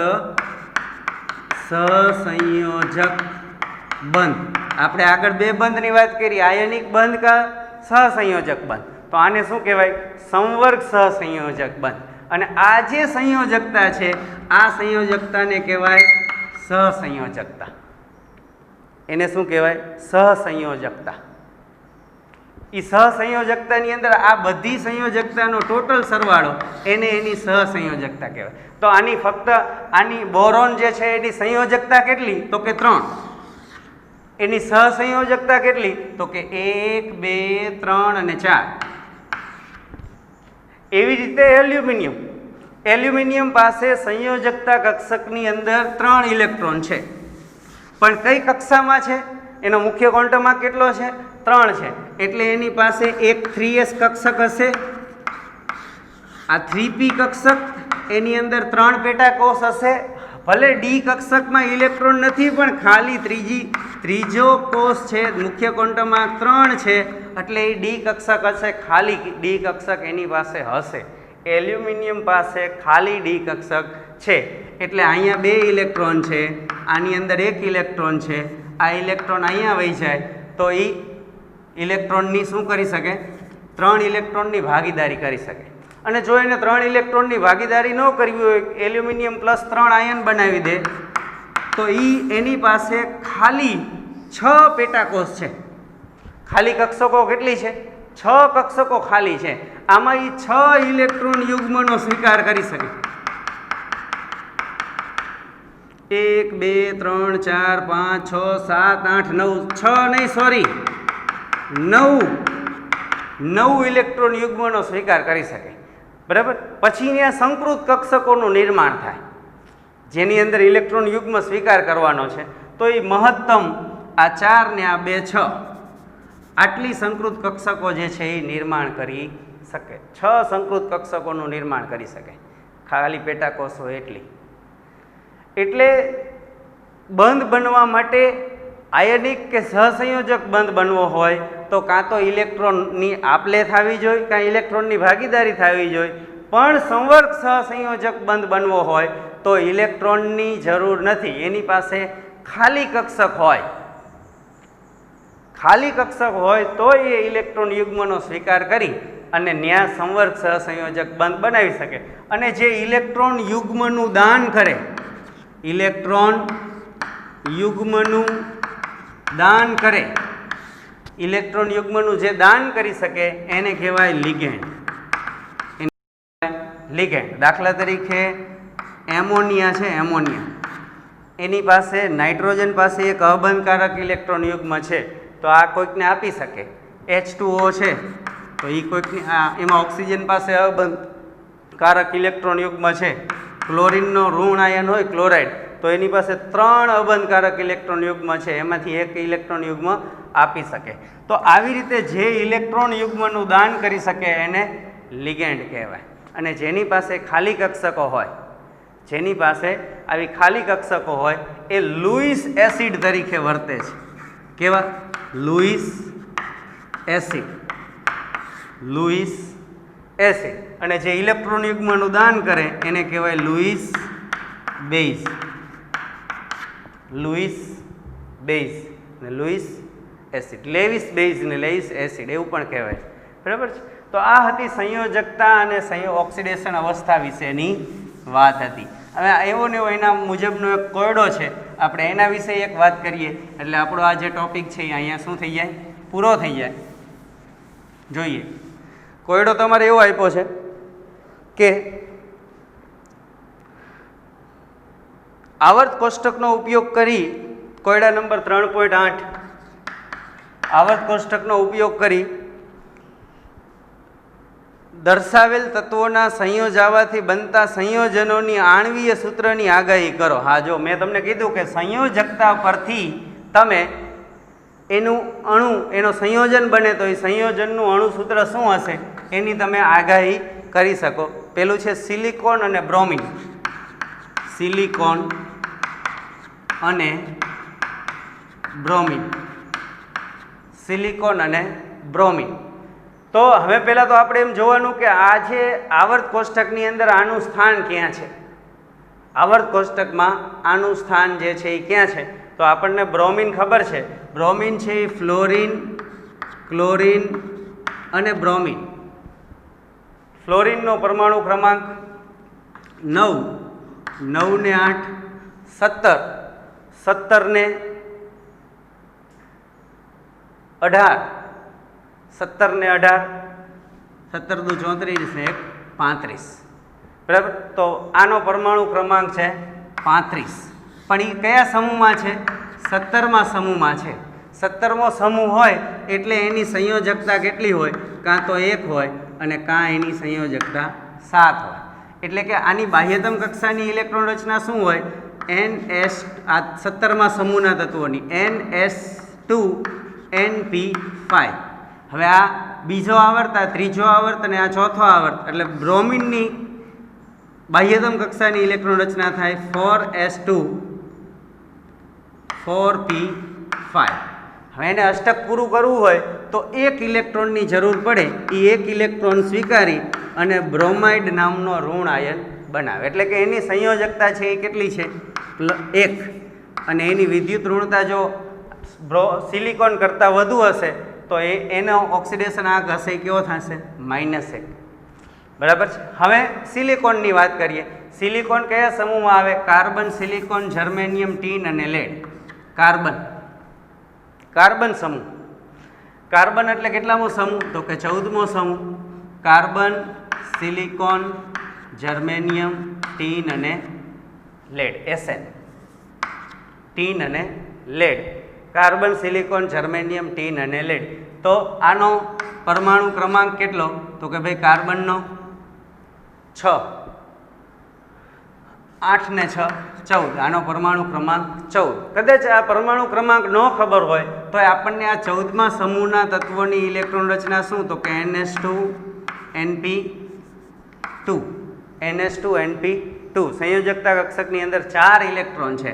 સહસંયોજક બંધ. આપણે આગળ 2 બંધની વાત કરી, આયનિક બંધ કા સહસંયોજક બંધ. તો આને શું કહેવાય? સંવર્ગ સહસંયોજક બંધ. અને આ જે સંયોજકતા છે આ સંયોજકતાને કહેવાય સહસંયોજકતા. એને શું કહેવાય? સહસંયોજકતા. એ સહસંયોજકતાની અંદર આ બધી સંયોજકતાનો ટોટલ સરવાળો એને એની સહસંયોજકતા કહેવાય. તો આની ફક્ત આની બોરોન જે છે એની સંયોજકતા કેટલી? તો કે 3. એની સહસંયોજકતા કેટલી? તો કે 1 2 3 અને 4. એવી રીતે એલ્યુમિનિયમ પાસે સંયોજકતા કક્ષકની અંદર 3 ઇલેક્ટ્રોન છે, પણ કઈ કક્ષામાં છે? એનો મુખ્ય ક્વોન્ટમ કેટલો છે? 3 છે. એટલે એની પાસે એક 3s કક્ષક હશે. આ 3p કક્ષક, એની અંદર 3 પેટાકોષ હશે. ભલે ડી કક્ષકમાં ઇલેક્ટ્રોન નથી પણ ખાલી ત્રીજો કોષ છે, મુખ્ય ક્વોન્ટમ 3 છે એટલે એ ડી કક્ષક હશે, ખાલી ડી કક્ષક એની પાસે હશે. એલ્યુમિનિયમ પાસે ખાલી ડી કક્ષક છે એટલે અહીંયા 2 ઇલેક્ટ્રોન છે, આની અંદર 1 ઇલેક્ટ્રોન છે. આ ઇલેક્ટ્રોન અહીંયા વહી જાય તો એ ઇલેક્ટ્રોનની શું કરી શકે? 3 ઇલેક્ટ્રોનની ભાગીદારી કરી શકે. અને જો એને 3 ઇલેક્ટ્રોનની ભાગીદારી ન કરવી હોય, એલ્યુમિનિયમ +3 આયન બનાવી દે તો એની પાસે ખાલી 6 પેટાકોષ છે. ખાલી કક્ષકો કેટલી છે? 6 કક્ષકો ખાલી છે. આમાં એ 6 ઇલેક્ટ્રોન યુગ્મનો સ્વીકાર કરી શકે. 1 2 3 4 5 6 7 8 9 6 નહીં, સોરી 9 ઇલેક્ટ્રોન યુગ્મનો સ્વીકાર કરી શકે. બરાબર. પછી અહીંયા સંકૃત કક્ષકોનું નિર્માણ થાય જેની અંદર ઇલેક્ટ્રોન યુગ્મ સ્વીકાર કરવાનો છે. તો એ મહત્તમ આ 4 ને આ 2 6 આટલી સંકૃત કક્ષકો જે છે એ નિર્માણ કરી શકે. 6 સંકૃત કક્ષકોનું નિર્માણ કરી શકે ખાલી પેટાકોષો એટલી. એટલે બંધ બનવા માટે આયનિક કે સહસંયોજક બંધ બનવો હોય તો કાં તો ઇલેક્ટ્રોનની આપલે થવી જોઈએ, કાં ઇલેક્ટ્રોનની ભાગીદારી થવી જોઈએ. પણ સંવર્ગ સહસંયોજક બંધ બનવો હોય તો ઇલેક્ટ્રોનની જરૂર નથી, એની પાસે ખાલી કક્ષક હોય. ખાલી કક્ષક હોય તો એ ઇલેક્ટ્રોન યુગ્મનો સ્વીકાર કરી અને ન્યા સંવર્ગ સહસંયોજક બંધ બનાવી શકે. અને જે ઇલેક્ટ્રોન યુગ્મનું દાન કરે, ઇલેક્ટ્રોન યુગ્મનું દાન કરે, ઇલેક્ટ્રોન યુગ્મનું જે દાન કરી શકે એને કહેવાય લિગેન્ડ. લિગેન્ડ દાખલા તરીકે એમોનિયા છે, એમોનિયા એની પાસે નાઇટ્રોજન પાસે એક અબંધકારક ઇલેક્ટ્રોન યુગ્મ છે, તો આ કોઈકને આપી શકે. H2O છે તો એ કોઈકને એમાં ઓક્સિજન પાસે અબંધકારક ઇલેક્ટ્રોન યુગ્મ છે. ક્લોરીનનો ઋણ આયન હોય ક્લોરાઇડ, તો એની પાસે 3 અબંધકારક ઇલેક્ટ્રોન યુગ્મ છે, એમાંથી એક ઇલેક્ટ્રોન યુગ્મ આપી શકે. તો આવી રીતે જે ઇલેક્ટ્રોન યુગ્મનું દાન કરી શકે એને લિગેન્ડ કહેવાય. અને જેની પાસે ખાલી કક્ષકો હોય, જેની પાસે આવી ખાલી કક્ષકો હોય એ લુઈસ એસિડ તરીકે વર્તે છે. કેવા? Louis acid, Louis acid. અને જે ઇલેક્ટ્રોન યુગ્મનું દાન કરે એને કહેવાય લુઈસ બેઝ, લુઈસ બેઝ ને લુઈસ એસિડ, લેવિસ બેઝ ને લેવિસ એસિડ એવું પણ કહેવાય. બરાબર છે. તો આ હતી સંયોજકતા અને ઓક્સિડેશન અવસ્થા વિશેની વાત હતી. હવે એવો ને એવો એના મુજબનો એક કોયડો છે, આપણે એના વિશે એક વાત કરીએ એટલે આપણો આ જે ટોપિક છે એ અહીંયા શું થઈ જાય? પૂરો થઈ જાય. જોઈએ, કોયડો તમારે એવો આપ્યો છે કે આવર્ત કોષ્ટકનો ઉપયોગ કરી, કોયડા નંબર 3.8, આવર્ત કોષ્ટકનો ઉપયોગ કરી દર્શાવેલ તત્વોના સંયોજાવાથી બનતા સંયોજનોની આણ્વીય સૂત્રની આગાહી કરો. હા, જો મેં તમને કીધું કે સંયોજકતા પરથી તમે એનો સંયોજન બને તો એ સંયોજનનું અણુ સૂત્ર શું હશે એની તમે આગાહી કરી શકો. પેલું છે સિલિકોન અને બ્રોમિન, સિલિકોન અને બ્રોમિન, સિલિકોન અને બ્રોમિન. તો હવે પહેલાં તો આપણે એમ જોવાનું કે આ જે આવર્ત કોષ્ટકની અંદર આનું સ્થાન ક્યાં છે. આવર્ત કોષ્ટકમાં આનું સ્થાન જે છે એ ક્યાં છે? તો આપણને બ્રોમિન ખબર છે. બ્રોમિન છે એ ફ્લોરિન, ક્લોરિન અને બ્રોમિન. ફ્લોરિનનો પરમાણુ ક્રમાંક 9, 9 ને 8 17, 17 ને 18, 17 ને 18, 17 દુ 34 ને 1 35. બરાબર. તો આનો પરમાણુ ક્રમાંક છે 35. પણ એ કયા સમૂહમાં છે? 17મા સમૂહમાં છે. 17મો સમૂહ હોય એટલે એની સંયોજકતા કેટલી હોય? કાં તો 1 હોય અને કાં એની સંયોજકતા 7 હોય. એટલે કે આની બાહ્યતમ કક્ષાની ઇલેક્ટ્રોન રચના શું હોય? NS, આ 17મા સમૂહના તત્વોની NS2NP5. હવે આ બીજો આવર્ત, આ ત્રીજો આવર્ત અને આ ચોથો આવર્ત, એટલે બ્રોમિનની બાહ્યતમ કક્ષાની ઇલેક્ટ્રોન રચના થાય 4s2 4p5. હવે એને અષ્ટક પૂરું કરવું હોય તો એક ઇલેક્ટ્રોનની જરૂર પડે. એ એક ઇલેક્ટ્રોન સ્વીકારી અને બ્રોમાઇડ નામનો ઋણ આયન બનાવે. એટલે કે એની સંયોજકતા છે એ કેટલી છે? 1. અને એની વિદ્યુત ઋણતા જો સિલિકોન કરતાં વધુ હશે તો એનો ઓક્સિડેશન આંક હશે કેવો થશે? -1. બરાબર છે. હવે સિલિકોનની વાત કરીએ. સિલિકોન કયા સમૂહમાં આવે? કાર્બન, સિલિકોન, જર્મેનિયમ, ટીન અને લેડ. કાર્બન, કાર્બન સમૂહ. કાર્બન એટલે કેટલામો સમૂહ? તો કે 14મો સમૂહ. કાર્બન, સિલિકોન, જર્મેનિયમ, ટીન અને લેડ. SN, ટીન અને lead. Carbon, silicon, germanium, tin અને લેડ. તો આનો પરમાણુ ક્રમાંક કેટલો? તો કે ભાઈ કાર્બનનો 6, 8 ને 6 14. આનો પરમાણુ ક્રમાંક 14. કદાચ આ પરમાણુ ક્રમાંક ન ખબર હોય તો આપણને આ 14મા સમૂહના તત્વોની ઇલેક્ટ્રોન રચના શું? તો કે NS2NP2, NS2NP2. સંયોજકતા કક્ષકની અંદર 4 ઇલેક્ટ્રોન છે.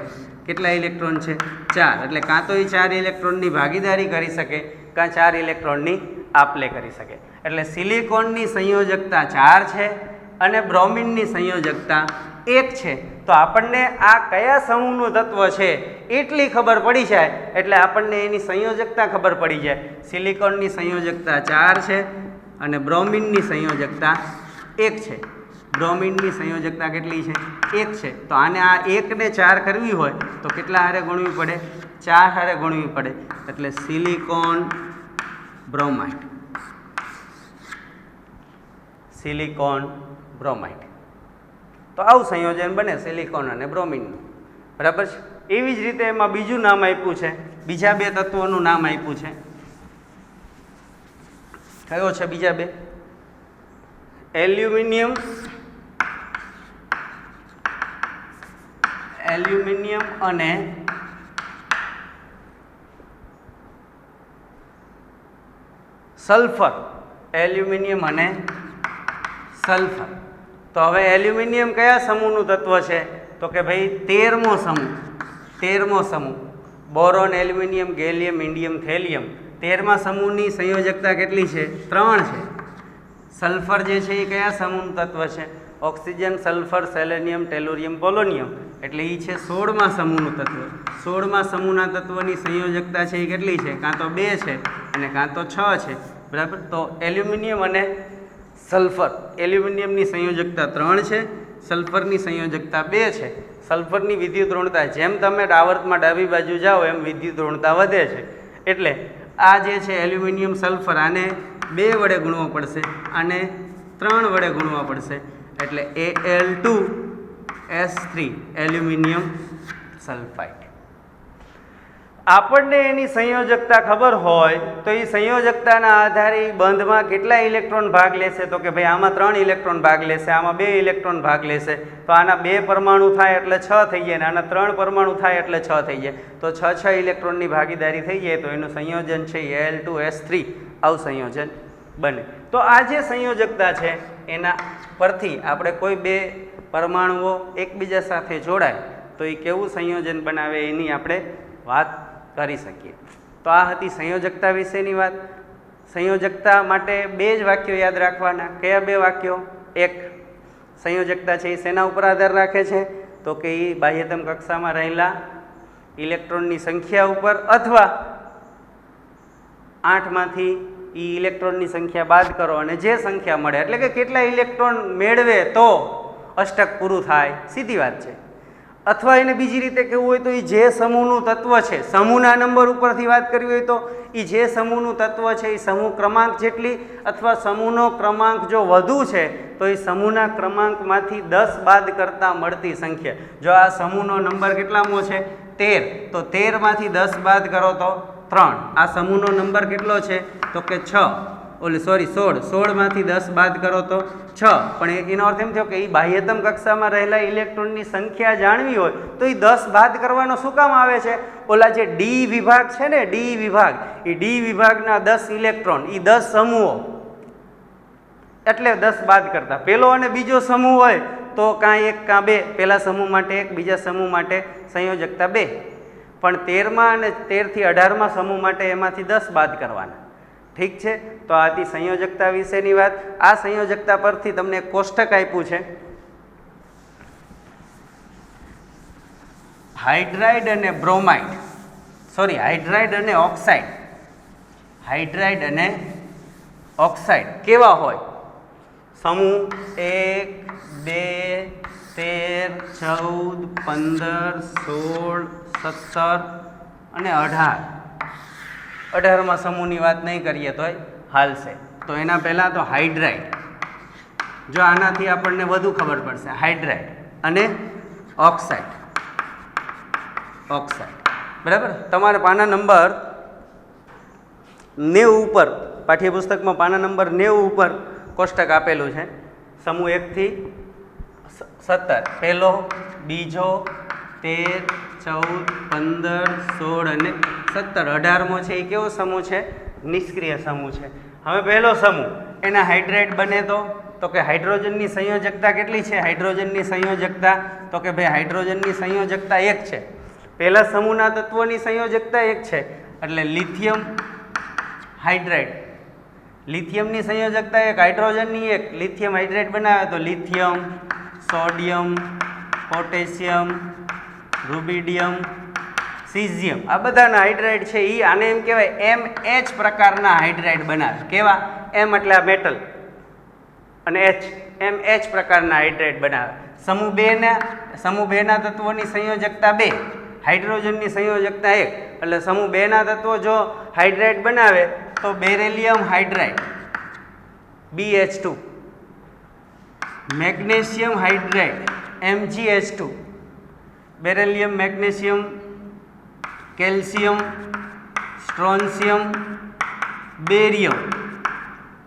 કેટલા ઇલેક્ટ્રોન છે? 4. એટલે કાં તો એ 4 ઇલેક્ટ્રોનની ભાગીદારી કરી શકે, કાં 4 ઇલેક્ટ્રોનની આપલે કરી શકે. એટલે સિલિકોનની સંયોજકતા 4 છે અને બ્રોમિનની સંયોજકતા 1 છે. તો આપણને આ કયા સમૂહનું તત્વ છે એટલી ખબર પડી જાય એટલે આપણને એની સંયોજકતા ખબર પડી જાય. સિલિકોનની સંયોજકતા 4 છે અને બ્રોમિનની સંયોજકતા 1 છે. બ્રોમિનની સંયોજકતા કેટલી છે? 1 છે. તો આને આ 1 ને 4 કરવી હોય તો કેટલા હારે ગુણવી પડે? 4 હારે ગુણવી પડે. એટલે સિલિકોન બ્રોમાઇડ. Silicon bromide. તો આવું સંયોજન બને સિલિકોન અને બ્રોમિનનું. બરાબર છે. એવી જ રીતે એમાં બીજું નામ આપ્યું છે, બીજા 2 તત્વોનું નામ આપ્યું છે. કયો છે બીજા 2? એલ્યુમિનિયમ અને સલ્ફર. એલ્યુમિનિયમ અને સલ્ફર. તો હવે એલ્યુમિનિયમ કયા સમૂહનું તત્વ છે? તો કે ભાઈ 13મો સમૂહ. 13મો સમૂહ. Boron, aluminium, gallium, indium, thallium. 13મા સમૂહની સંયોજકતા કેટલી છે? 3 છે. સલ્ફર જે છે એ કયા સમૂહનું તત્વ છે? Oxygen, sulphur, selenium, tellurium, polonium. એટલે એ છે 16મા સમૂહનું તત્વ. 16મા સમૂહના તત્વની સંયોજકતા છે એ કેટલી છે? કાં તો 2 છે અને કાં તો 6 છે. બરાબર. તો એલ્યુમિનિયમ અને સલ્ફર. એલ્યુમિનિયમની સંયોજકતા 3 છે, સલ્ફરની સંયોજકતા 2 છે. સલ્ફરની વિદ્યુત ઋણતા, જેમ તમે ડાવર્તમાં ડાબી બાજુ જાઓ એમ વિદ્યુત ઋણતા વધે છે. એટલે આ જે છે એલ્યુમિનિયમ સલ્ફર, આને 2 વડે ગુણવો પડશે, આને 3 વડે ગુણવા પડશે. એટલે Al2S3 એલ્યુમિનિયમ સલ્ફાઇડ. આપણને એની સંયોજકતા ખબર હોય તો એ સંયોજકતાના આધારે બંધમાં કેટલા ઇલેક્ટ્રોન ભાગ લેશે? તો કે ભાઈ આમાં 3 ઇલેક્ટ્રોન ભાગ લેશે, આમાં 2 ઇલેક્ટ્રોન ભાગ લેશે. તો આના 2 પરમાણુ થાય એટલે 6 થઈ જાય, અને આના 3 પરમાણુ થાય એટલે 6 થઈ જાય. તો 6 ઇલેક્ટ્રોનની ભાગીદારી થઈ જાય તો એનું સંયોજન છે Al2S3. આવું સંયોજન બને. તો આ જે સંયોજકતા છે એના પરથી આપણે કોઈ 2 પરમાણુઓ એકબીજા સાથે જોડાય તો એ કેવું સંયોજન બનાવે એની આપણે વાત કરી શકીએ. તો આ હતી સંયોજકતા વિશેની વાત. સંયોજકતા માટે 2 જ વાક્યો યાદ રાખવાના. કયા 2 વાક્યો? એક, સંયોજકતા છે એ શેના ઉપર આધાર રાખે છે? તો કે એ બાહ્યતમ કક્ષામાં રહેલા ઇલેક્ટ્રોનની સંખ્યા ઉપર, અથવા 8માંથી એ ઇલેક્ટ્રોનની સંખ્યા બાદ કરો અને જે સંખ્યા મળે, એટલે કે કેટલા ઇલેક્ટ્રોન મેળવે તો અષ્ટક પૂરું થાય. સીધી વાત છે. અથવા એને બીજી રીતે કહેવું હોય તો એ જે સમૂહનું તત્વ છે, સમૂહના નંબર ઉપરથી વાત કરવી હોય તો એ જે સમૂહનું તત્વ છે એ સમૂહ ક્રમાંક જેટલી, અથવા સમૂહનો ક્રમાંક જો વધુ છે તો એ સમૂહના ક્રમાંકમાંથી 10 બાદ કરતાં મળતી સંખ્યા. જો આ સમૂહનો નંબર કેટલામો છે? 13. તો 13માંથી 10 બાદ કરો તો 3. આ સમૂહનો નંબર કેટલો છે? તો કે 16. 16માંથી 10 બાદ કરો તો 6. પણ એનો અર્થ એમ થયો કે એ બાહ્યતમ કક્ષામાં રહેલા ઇલેક્ટ્રોનની સંખ્યા જાણવી હોય તો એ 10 બાદ કરવાનો શું કામ આવે છે? ઓલા જે ડી વિભાગ છે ને, ડી વિભાગ, એ ડી વિભાગના 10 ઇલેક્ટ્રોન, એ 10 સમૂહો, એટલે 10 બાદ કરતા. પહેલો અને બીજો સમૂહ હોય તો કાં 1 કાં 2, પહેલા સમૂહ માટે 1, બીજા સમૂહ માટે સંયોજકતા 2. પણ 13મા અને 13 થી 18મા સમૂહ માટે એમાંથી 10 બાદ કરવાના. ઠીક છે. તો આ હતી સંયોજકતા વિશેની વાત. આ સંયોજકતા પરથી તમને એક કોષ્ટક આપ્યું છે. હાઇડ્રાઇડ અને બ્રોમાઇડ, હાઇડ્રાઇડ અને ઓક્સાઇડ. હાઇડ્રાઇડ અને ઓક્સાઇડ કેવા હોય? સમૂહ 1, 2, 13, 14, 15, 16, 17 અને 18. 18મા સમૂહની વાત નહીં કરીએ તોય હાલશે. તો એના પહેલાં તો હાઇડ્રાઇડ. જો આનાથી આપણને વધુ ખબર પડશે. હાઇડ્રાઇડ અને ઓક્સાઇડ. બરાબર. તમારે પાના નંબર 90 ઉપર, પાઠ્યપુસ્તકમાં પાના નંબર 90 ઉપર કોષ્ટક આપેલું છે. સમૂહ 1 થી 17, પહેલો, બીજો, 13, 14, 15, 16 અને 17. 18મો છે એ કેવો સમૂહ છે? નિષ્ક્રિય સમૂહ છે. હવે પહેલો સમૂહ, એના હાઇડ્રાઇડ બને તો કે હાઇડ્રોજનની સંયોજકતા કેટલી છે? હાઇડ્રોજનની સંયોજકતા તો કે ભાઈ હાઇડ્રોજનની સંયોજકતા 1 છે. પહેલા સમૂહના તત્વોની સંયોજકતા 1 છે. એટલે લિથિયમ હાઇડ્રાઇડ. લિથિયમની સંયોજકતા 1, હાઇડ્રોજનની 1. લિથિયમ હાઇડ્રાઇડ બનાવે તો lithium, sodium, potassium, rubidium, caesium, આ બધાના હાઇડ્રાઇડ છે એ આને એમ કહેવાય MH પ્રકારના હાઇડ્રાઇડ બનાવે. કેવા? એમ એટલે આ મેટલ અને એચ, એમ એચ પ્રકારના હાઇડ્રેટ બનાવે. સમૂહ બેના તત્વોની સંયોજકતા 2, હાઇડ્રોજનની સંયોજકતા 1. એટલે સમૂહ બેના તત્વો જો હાઇડ્રેટ બનાવે તો beryllium hydride BH2, magnesium hydride MgH2, beryllium, magnesium, calcium, strontium, barium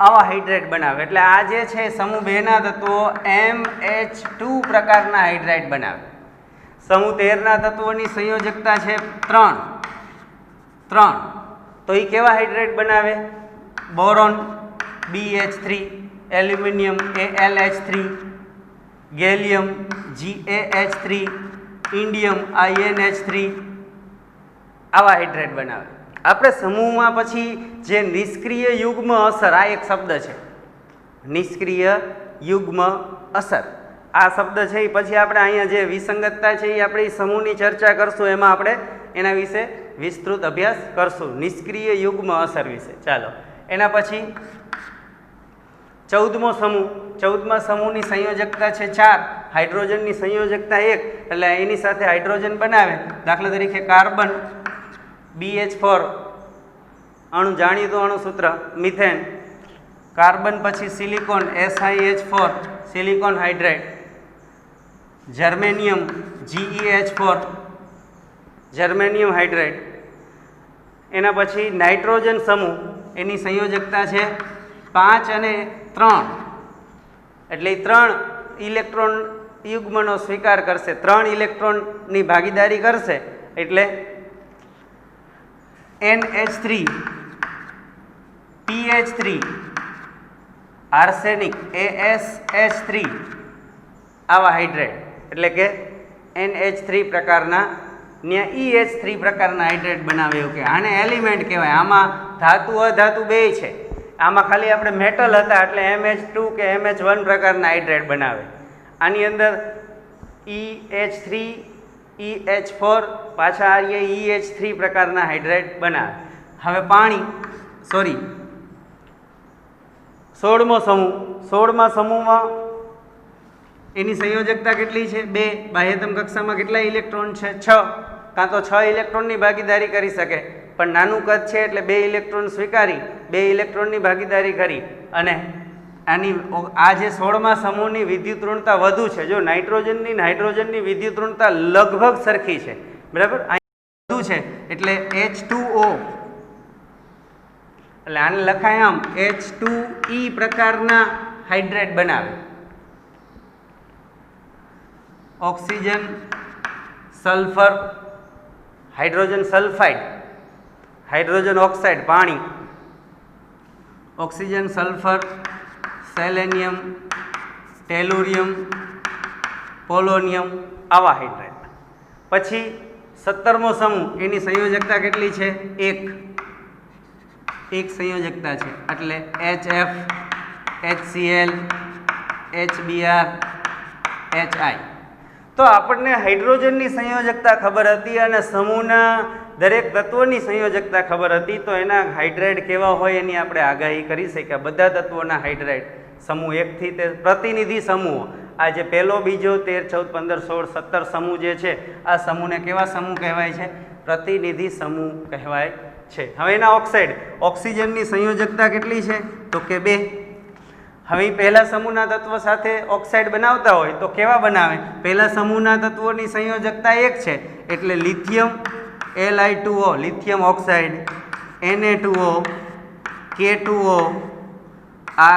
આવા હાઇડ્રેટ બનાવે. એટલે આ જે છે સમૂહ બેના તત્વો MH2 પ્રકારના હાઇડ્રેટ બનાવે. સમૂહ 13ના તત્વોની સંયોજકતા છે 3. તો એ કેવા હાઇડ્રેટ બનાવે? Boron BH3, aluminium AlH3, gallium GaH3, indium InH3 આવા હાઇડ્રેટ બનાવે. આપણે સમૂહમાં પછી જે નિષ્ક્રિય યુગ્મ અસર, આ એક શબ્દ છે, નિષ્ક્રિય યુગ્મ અસર. આ શબ્દ છે એ પછી આપણે અહીંયા જે વિસંગતતા છે એ આપણે સમૂહની ચર્ચા કરશું, એમાં આપણે એના વિશે વિસ્તૃત અભ્યાસ કરશું, નિષ્ક્રિય યુગ્મ અસર વિશે. ચાલો, એના પછી 14મો સમૂહ. 14મા સમૂહની સંયોજકતા છે 4, હાઇડ્રોજનની સંયોજકતા 1. એટલે એની સાથે હાઇડ્રોજન બનાવે. દાખલા તરીકે કાર્બન BH4, અણુ જાણીતું અણુસૂત્ર મિથેન. કાર્બન પછી silicon SiH4, silicon hydrate. Germanium GeH4, germanium hydrate. એના પછી નાઇટ્રોજન સમૂહ, એની સંયોજકતા છે 5 અને 3. એટલે 3 ઇલેક્ટ્રોન યુગ્મનો સ્વીકાર કરશે, 3 ઇલેક્ટ્રોનની ભાગીદારી કરશે. એટલે NH3, PH3, આર્સેનિક AsH3 આવા હાઇડ્રેટ. એટલે કે NH3 પ્રકારના ને EH3 પ્રકારના હાઇડ્રેટ બનાવે. એવું કે આને એલિમેન્ટ કહેવાય. આમાં ધાતુ અધાતુ બે છે. આમાં ખાલી આપણે મેટલ હતા એટલે MH2 કે MH1 પ્રકારના હાઇડ્રેટ બનાવે. આની અંદર EH3, EH4 પાછા આર્ય EH3 પ્રકારના હાઇડ્રેટ બનાવે. હવે પાણી, 16મો સમૂહ. 16મા સમૂહમાં એની સંયોજકતા કેટલી છે? 2. બાહ્યતમ કક્ષામાં કેટલા ઇલેક્ટ્રોન છે? 6. કાં તો 6 ઇલેક્ટ્રોનની ભાગીદારી કરી શકે, પણ નાનું કદ છે એટલે 2 ઇલેક્ટ્રોન સ્વીકારી 2 ઇલેક્ટ્રોનની ભાગીદારી કરી. અને આની આ જે 16મા સમૂહની વિદ્યુત ઋણતા વધુ છે. જો નાઇટ્રોજનની હાઇડ્રોજનની વિદ્યુત ઋણતા લગભગ સરખી છે, બરાબર, વધુ છે એટલે H2O. એટલે આને લખાય આમ H2E પ્રકારના હાઇડ્રેટ બનાવે. Oxygen, sulphur, hydrogen sulphide, hydrogen oxide પાણી, oxygen, sulphur, selenium, tellurium, polonium આવા હાઇડ્રેટ. પછી 17મો સમૂહ, એની સંયોજકતા કેટલી છે? 1. એક સંયોજકતા છે એટલે HF, HCl, HBr, HI. તો આપણને હાઇડ્રોજનની સંયોજકતા ખબર હતી અને સમૂહના દરેક તત્વોની સંયોજકતા ખબર હતી. તો એના હાઇડ્રેટ કેવા હોય એની આપણે આગાહી કરી શકીએ. બધા તત્વોના હાઇડ્રેટ સમૂહ 1 થી તે પ્રતિનિધિ સમૂહ, આ જે પહેલો, બીજો, 13, 14, 15, 16, 17 સમૂહ જે છે, આ સમૂહને કેવા સમૂહ કહેવાય છે? પ્રતિનિધિ સમૂહ કહેવાય છે. હવે એના ઓક્સાઇડ, ઓક્સિજનની સંયોજકતા કેટલી છે? તો કે 2. હવે પહેલા સમૂહના તત્વ સાથે ઓક્સાઇડ બનાવતા હોય તો કેવા બનાવે? પહેલા સમૂહના તત્વોની સંયોજકતા 1 છે એટલે lithium Li2O, lithium oxide, Na2O, K2O,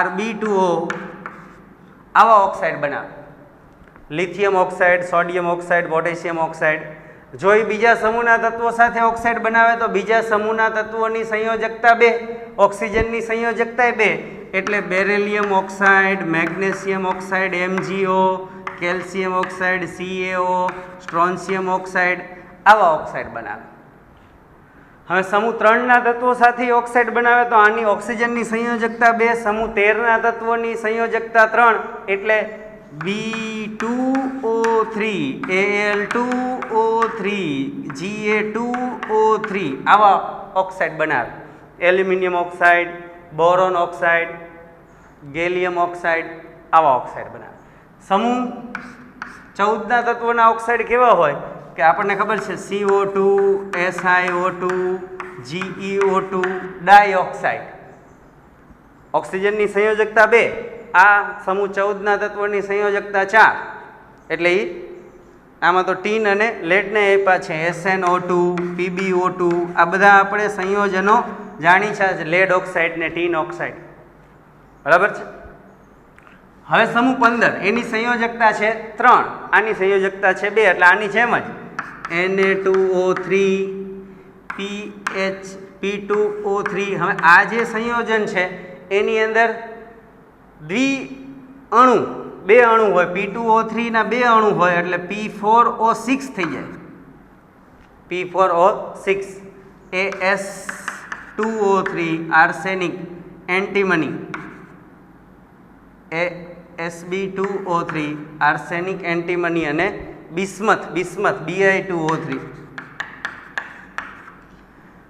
Rb2O આવા ઓક્સાઇડ બનાવે. Lithium oxide, sodium oxide, potassium oxide. જો એ બીજા સમૂહના તત્વો સાથે ઓક્સાઇડ બનાવે તો બીજા સમૂહના તત્વોની સંયોજકતા 2, ઓક્સિજનની સંયોજકતા 2 એટલે beryllium oxide, magnesium oxide MgO, calcium oxide CaO, strontium oxide આવા ઓક્સાઇડ બનાવે. હવે સમૂહ 3ના તત્વો સાથે ઓક્સાઇડ બનાવે તો આની ઓક્સિજનની સંયોજકતા 2, સમૂહ 13ના તત્વોની સંયોજકતા 3 એટલે B2O3, Al2O3, Ga2O3 આવા ઓક્સાઇડ બનાવે. Aluminium oxide, boron oxide, gallium oxide, આવા ઓક્સાઇડ બનાવે. સમૂહ 14ના તત્વોના ઓક્સાઇડ કેવા હોય કે આપણને ખબર છે CO2, SiO2, GeO2, ડાયોક્સાઇડ. ઓક્સિજનની સંયોજકતા 2, આ સમૂહ 14ના તત્વોની સંયોજકતા 4. એટલે આમાં તો ટીન અને લેડને આપ્યા છે SnO2, PbO2, આ બધા આપણે સંયોજનો જાણીતા છે, લેડ ઓક્સાઇડ ને ટીન ઓક્સાઇડ. બરાબર છે. હવે સમૂહ 15 એની સંયોજકતા છે 3, આની સંયોજકતા છે 2, એટલે આની જેમ જ Na2O3, P2O3. હવે આ જે સંયોજન છે એની અંદર દ્વિઅણુ 2 અણુ હોય, P2O3 ના 2 અણુ હોય એટલે P4O6 થઈ જાય. P4O6, As2O3 arsenic antimony, Sb2O3 arsenic antimony અને બિસ્મથ Bi2O3.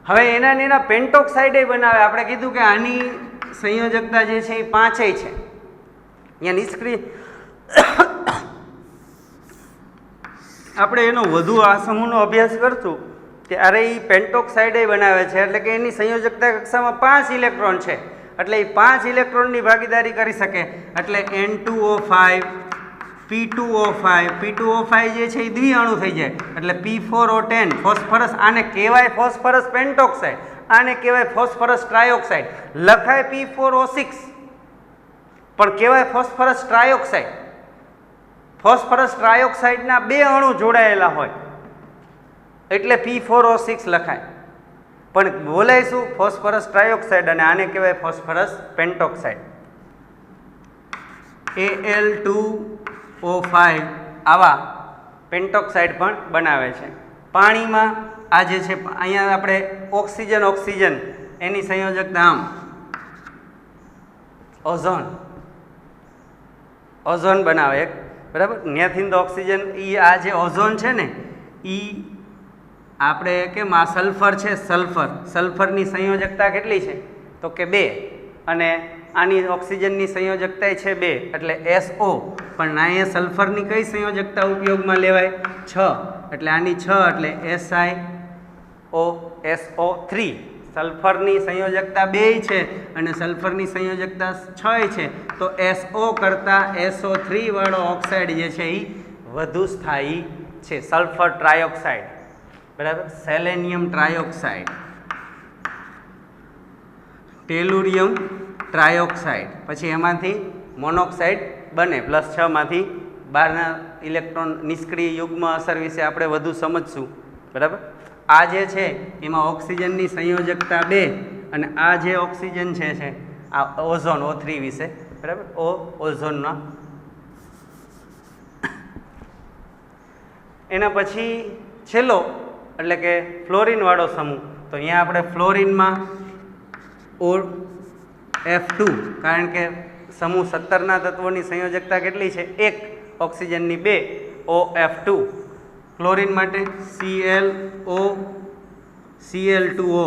હવે એના પેન્ટોક્સાઇડ બનાવે. આપણે કીધું કે આની સંયોજકતા જે છે એ 5 છે. અહીંયા નિષ્ક્રિય આપણે એનો વધુ આ સમૂહનો અભ્યાસ કરશું ત્યારે એ પેન્ટોક્સાઇડ બનાવે છે, એટલે કે એની સંયોજકતા કક્ષામાં 5 ઇલેક્ટ્રોન છે, એટલે એ 5 ઇલેક્ટ્રોનની ભાગીદારી કરી શકે. એટલે N2O5, P2O5 જે છે એ દ્વિઅણુ થઈ જાય એટલે P4O10 ફોસ્ફરસ. આને કહેવાય ફોસ્ફરસ પેન્ટોક્સાઇડ, આને કહેવાય ફોસ્ફરસ ટ્રાયોક્સાઇડ. લખાય P4O6 પણ કહેવાય ફોસ્ફરસ ટ્રાયોક્સાઇડ. ફોસ્ફરસ ટ્રાયોક્સાઇડના 2 અણુ જોડાયેલા હોય એટલે P4O6 લખાય, પણ બોલાય શું? Phosphorus trioxide. અને આને કહેવાય ફોસ્ફરસ પેન્ટોક્સાઇડ. Al2O5 આવા પેન્ટોક્સાઇડ પણ બનાવે છે. પાણીમાં આ જે છે અહીંયા આપણે ઓક્સિજન એની સંયોજકતા આમ ઓઝોન બનાવે એક. બરાબર. ત્યાંથી તો ઓક્સિજન એ આ જે ઓઝોન છે ને એ આપણે કેમ આ સલ્ફર છે, સલ્ફરની સંયોજકતા કેટલી છે તો કે 2, અને આની ઓક્સિજનની સંયોજકતા છે 2 એટલે SO. પણ અહીંયા સલ્ફરની કઈ સંયોજકતા ઉપયોગમાં લેવાય? 6, એટલે આની 6 એટલે SiOSO3. સલ્ફરની સંયોજકતા 2 છે અને સલ્ફરની સંયોજકતા 6 છે, તો SO કરતાં SO3 વાળો ઓક્સાઇડ જે છે એ વધુ સ્થાયી છે. Sulphur trioxide. બરાબર. Selenium trioxide, tellurium trioxide. પછી એમાંથી મોનોક્સાઇડ બને. +6 માંથી 12ના ઇલેક્ટ્રોન નિષ્ક્રિય યુગ્મ અસર વિશે આપણે વધુ સમજશું. બરાબર. આ જે છે એમાં ઓક્સિજનની સંયોજકતા 2 અને આ જે ઓક્સિજન છે આ ઓઝોન O3 વિશે. બરાબર. ઓઝોનના એના પછી છેલ્લો એટલે કે ફ્લોરિન વાળો સમૂહ. તો અહીંયા આપણે ફ્લોરિનમાં OF2, કારણ કે સમૂહ 17ના તત્વોની સંયોજકતા કેટલી છે? 1, ઓક્સિજનની 2, OF2. ક્લોરિન માટે ClO, Cl2O,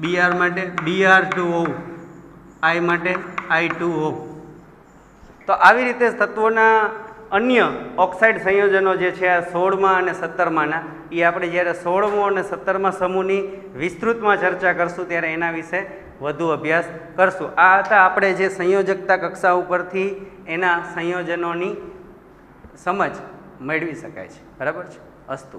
Br માટે Br2O, I માટે I2O. તો આવી રીતે તત્વોના અન્ય ઓક્સાઇડ સંયોજનો જે છે આ 16મા અને 17માના એ આપણે જ્યારે 16મો અને 17મા સમૂહની વિસ્તૃતમાં ચર્ચા કરશું ત્યારે એના વિશે વધુ અભ્યાસ કરશું. આ હતા આપણે જે સંયોજકતા કક્ષા ઉપરથી એના સંયોજનોની સમજ મેળવી શકાય છે. બરાબર છે. અસ્તુ.